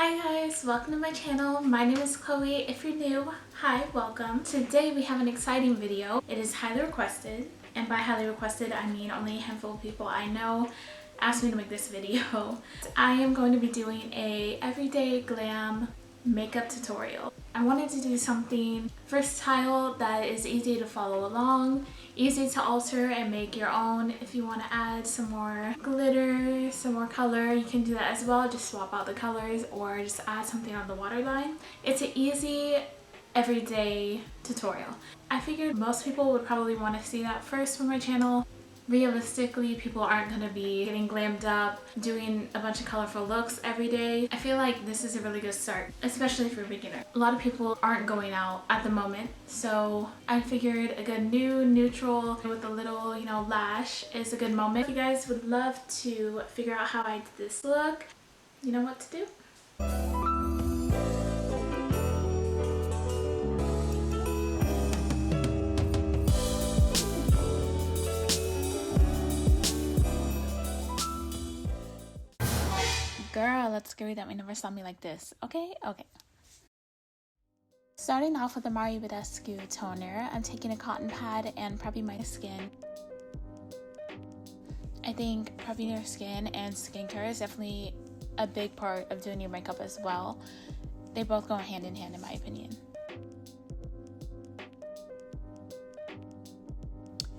Hi guys, welcome to my channel. My name is Chloe. If you're new, hi, welcome. Today we have an exciting video. It is highly requested, and by highly requested I mean only a handful of people I know asked me to make this video. I am going to be doing a everyday glam makeup tutorial. I wanted to do something versatile that is easy to follow along, easy to alter and make your own. If you want to add some more glitter, some more color, you can do that as well. Just swap out the colors or just add something on the waterline. It's an easy everyday tutorial. I figured most people would probably want to see that first from my channel. Realistically, people aren't going to be getting glammed up, doing a bunch of colorful looks every day. I feel like this is a really good start, especially for a beginner. A lot of people aren't going out at the moment, so I figured a good neutral with a little, lash is a good moment. If you guys would love to figure out how I did this look, you know what to do. Girl, that's scary that we never saw me like this. Okay. Starting off with the Mario Badescu toner, I'm taking a cotton pad and prepping my skin. I think prepping your skin and skincare is definitely a big part of doing your makeup as well. They both go hand in hand in my opinion.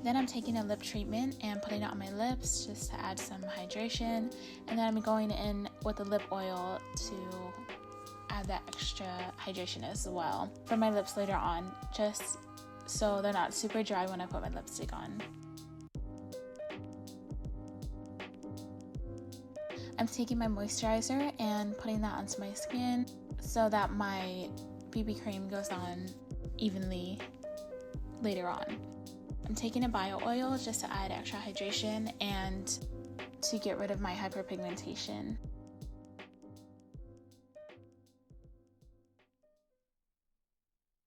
Then I'm taking a lip treatment and putting it on my lips just to add some hydration. And then I'm going in with a lip oil to add that extra hydration as well for my lips later on, just so they're not super dry when I put my lipstick on. I'm taking my moisturizer and putting that onto my skin so that my BB cream goes on evenly later on. I'm taking a bio oil just to add extra hydration and to get rid of my hyperpigmentation.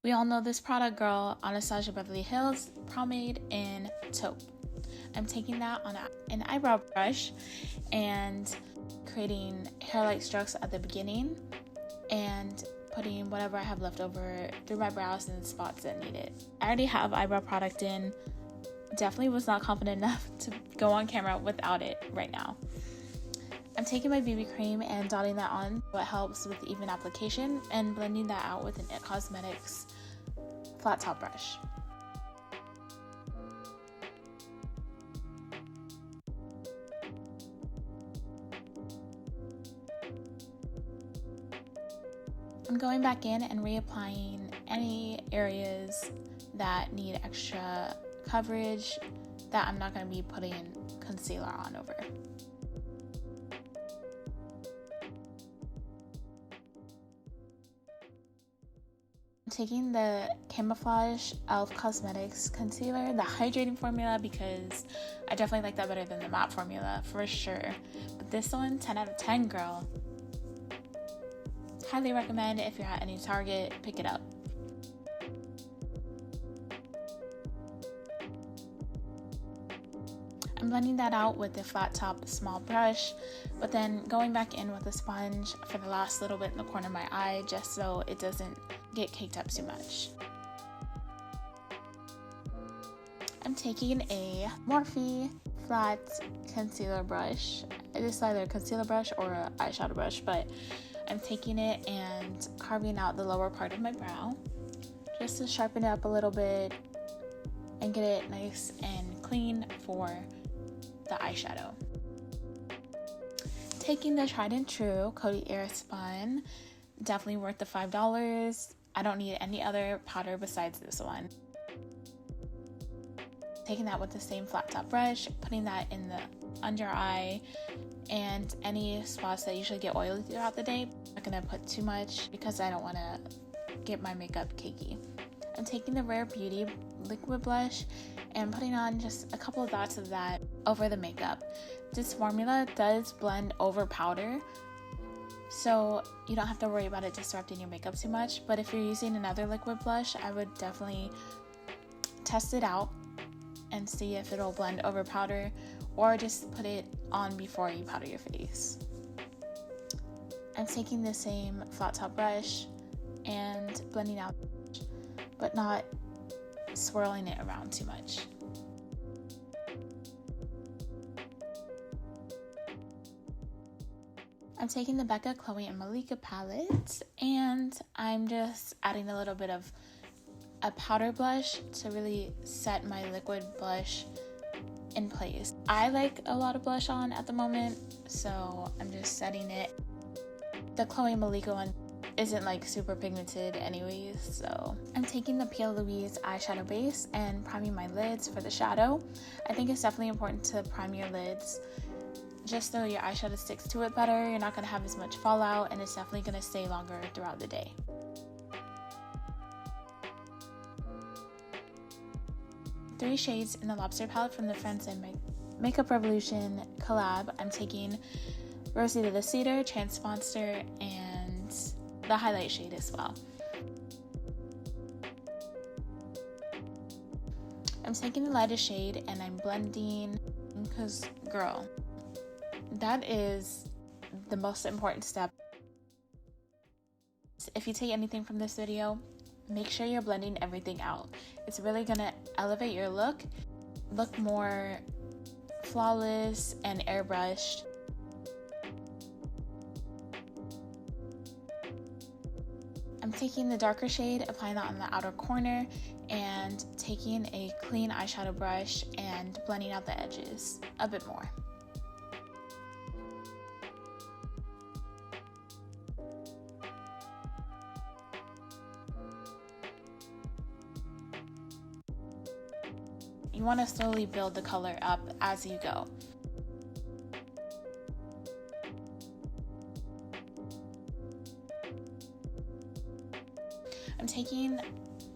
We all know this product, girl, Anastasia Beverly Hills Pomade in Taupe. I'm taking that on an eyebrow brush and creating hair-like strokes at the beginning and putting whatever I have left over through my brows and spots that need it. I already have eyebrow product in. Definitely was not confident enough to go on camera without it right now. I'm taking my BB cream and dotting that on. What helps with even application and blending that out with an It Cosmetics flat top brush. I'm going back in and reapplying any areas that need extra coverage that I'm not going to be putting concealer on over. I'm taking the Camouflage e.l.f. Cosmetics concealer, the hydrating formula, because I definitely like that better than the matte formula for sure. But this one, 10 out of 10, girl. Highly recommend. If you're at any Target, pick it up. I'm blending that out with the flat top small brush, but then going back in with a sponge for the last little bit in the corner of my eye just so it doesn't get caked up too much. I'm taking a Morphe flat concealer brush. It's either a concealer brush or an eyeshadow brush, but I'm taking it and carving out the lower part of my brow just to sharpen it up a little bit and get it nice and clean for the eyeshadow. Taking the tried and true Coty Airspun, definitely worth the $5. I don't need any other powder besides this one. Taking that with the same flat top brush, putting that in the under eye and any spots that usually get oily throughout the day. I'm not gonna put too much because I don't want to get my makeup cakey. I'm taking the Rare Beauty liquid blush and putting on just a couple of dots of that over the makeup. This formula does blend over powder, so you don't have to worry about it disrupting your makeup too much. But if you're using another liquid blush, I would definitely test it out and see if it'll blend over powder, or just put it on before you powder your face. I'm taking the same flat top brush and blending out, but not swirling it around too much. I'm taking the Becca, Chloe, and Mollitt palette, and I'm just adding a little bit of a powder blush to really set my liquid blush in place. I like a lot of blush on at the moment, so I'm just setting it. The Chloe Mollitt one isn't like super pigmented anyways, so I'm taking the P. Louise eyeshadow base and priming my lids for the shadow. I think it's definitely important to prime your lids just so your eyeshadow sticks to it better. You're not going to have as much fallout, and it's definitely going to stay longer throughout the day. Three shades in the Lobster palette from the Friends and Makeup Revolution collab. I'm taking Rosita the Cedar, Chance Monster, and the highlight shade as well. I'm taking the lightest shade and I'm blending, because girl, that is the most important step. If you take anything from this video, make sure you're blending everything out. It's really gonna elevate your look more flawless and airbrushed. I'm taking the darker shade, applying that on the outer corner, and taking a clean eyeshadow brush and blending out the edges a bit more. You want to slowly build the color up as you go. I'm taking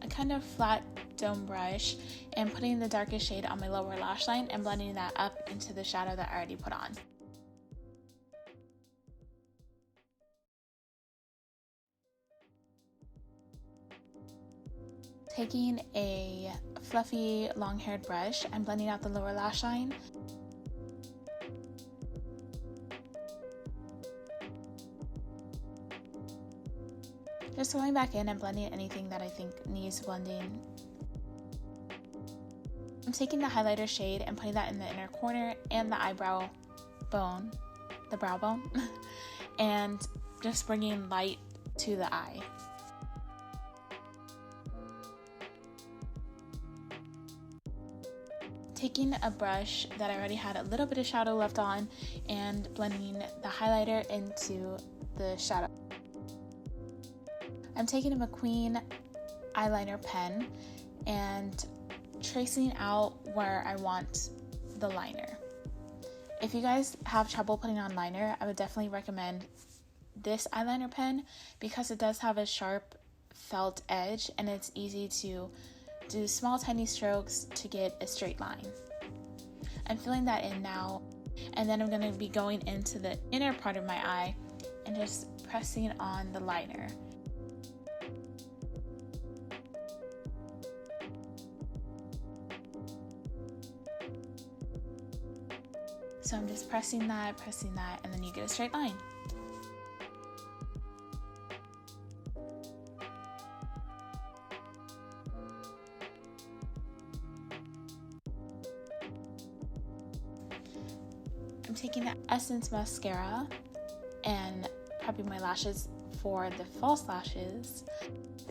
a kind of flat dome brush and putting the darkest shade on my lower lash line and blending that up into the shadow that I already put on. Taking a fluffy long-haired brush, I'm blending out the lower lash line. Just going back in and blending anything that I think needs blending. I'm taking the highlighter shade and putting that in the inner corner and the eyebrow bone, the brow bone, and just bringing light to the eye. Taking a brush that I already had a little bit of shadow left on and blending the highlighter into the shadow. I'm taking a McQueen eyeliner pen and tracing out where I want the liner. If you guys have trouble putting on liner, I would definitely recommend this eyeliner pen because it does have a sharp felt edge and it's easy to do small tiny strokes to get a straight line. I'm filling that in now, and then I'm going to be going into the inner part of my eye and just pressing on the liner. So I'm just pressing that, and then you get a straight line. I'm taking the Essence mascara and prepping my lashes for the false lashes.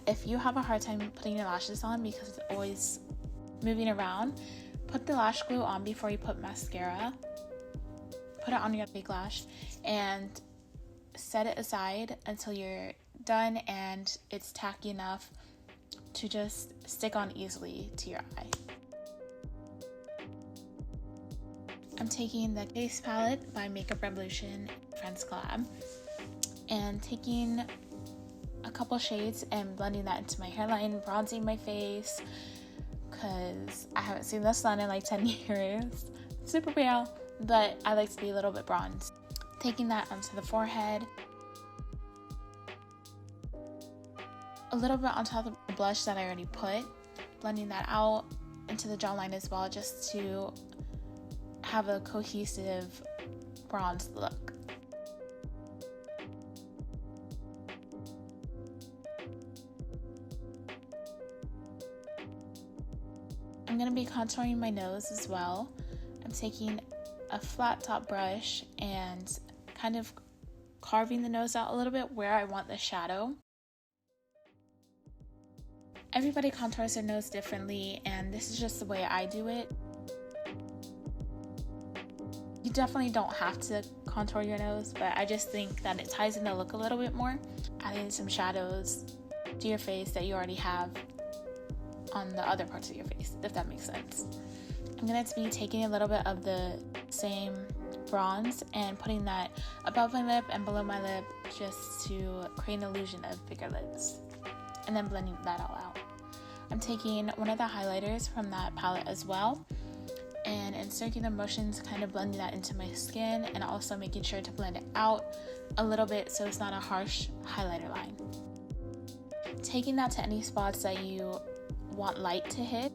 If you have a hard time putting your lashes on because it's always moving around, put the lash glue on before you put mascara. Put it on your fake lash and set it aside until you're done and it's tacky enough to just stick on easily to your eye. I'm taking the Face palette by Makeup Revolution Friends collab and taking a couple shades and blending that into my hairline, bronzing my face because I haven't seen the sun in like 10 years. Super pale, but I like to be a little bit bronzed. Taking that onto the forehead, a little bit on top of the blush that I already put, blending that out into the jawline as well just to have a cohesive bronze look. I'm going to be contouring my nose as well. I'm taking a flat top brush and kind of carving the nose out a little bit where I want the shadow. Everybody contours their nose differently, and this is just the way I do it. You definitely don't have to contour your nose, but I just think that it ties in the look a little bit more, adding some shadows to your face that you already have on the other parts of your face, if that makes sense. I'm going to be taking a little bit of the same bronze and putting that above my lip and below my lip just to create an illusion of bigger lips, and then blending that all out. I'm taking one of the highlighters from that palette as well, and in circular motions kind of blending that into my skin, and also making sure to blend it out a little bit so it's not a harsh highlighter line. Taking that to any spots that you want light to hit.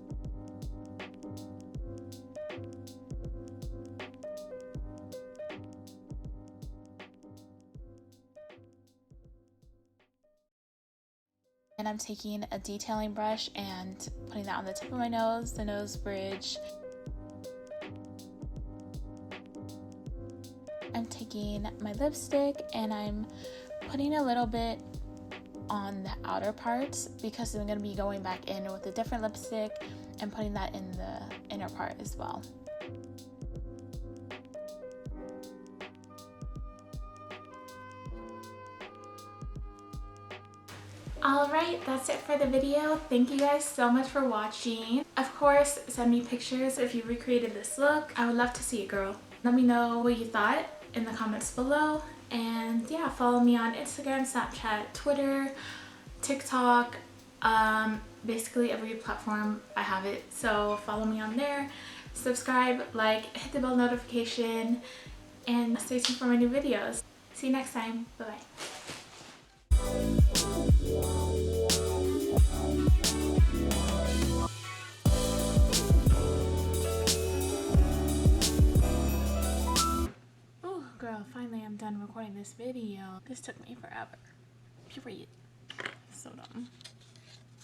And I'm taking a detailing brush and putting that on the tip of my nose, the nose bridge. I'm taking my lipstick and I'm putting a little bit on the outer parts because I'm going to be going back in with a different lipstick and putting that in the inner part as well. Alright, that's it for the video. Thank you guys so much for watching. Of course, send me pictures if you recreated this look. I would love to see it, girl. Let me know what you thought in the comments below. And yeah, follow me on Instagram, Snapchat, Twitter, TikTok, basically every platform I have it. So follow me on there, subscribe, like, hit the bell notification, and stay tuned for my new videos. See you next time. Bye-bye. Oh girl, finally I'm done recording this video. This took me forever. Period. So dumb.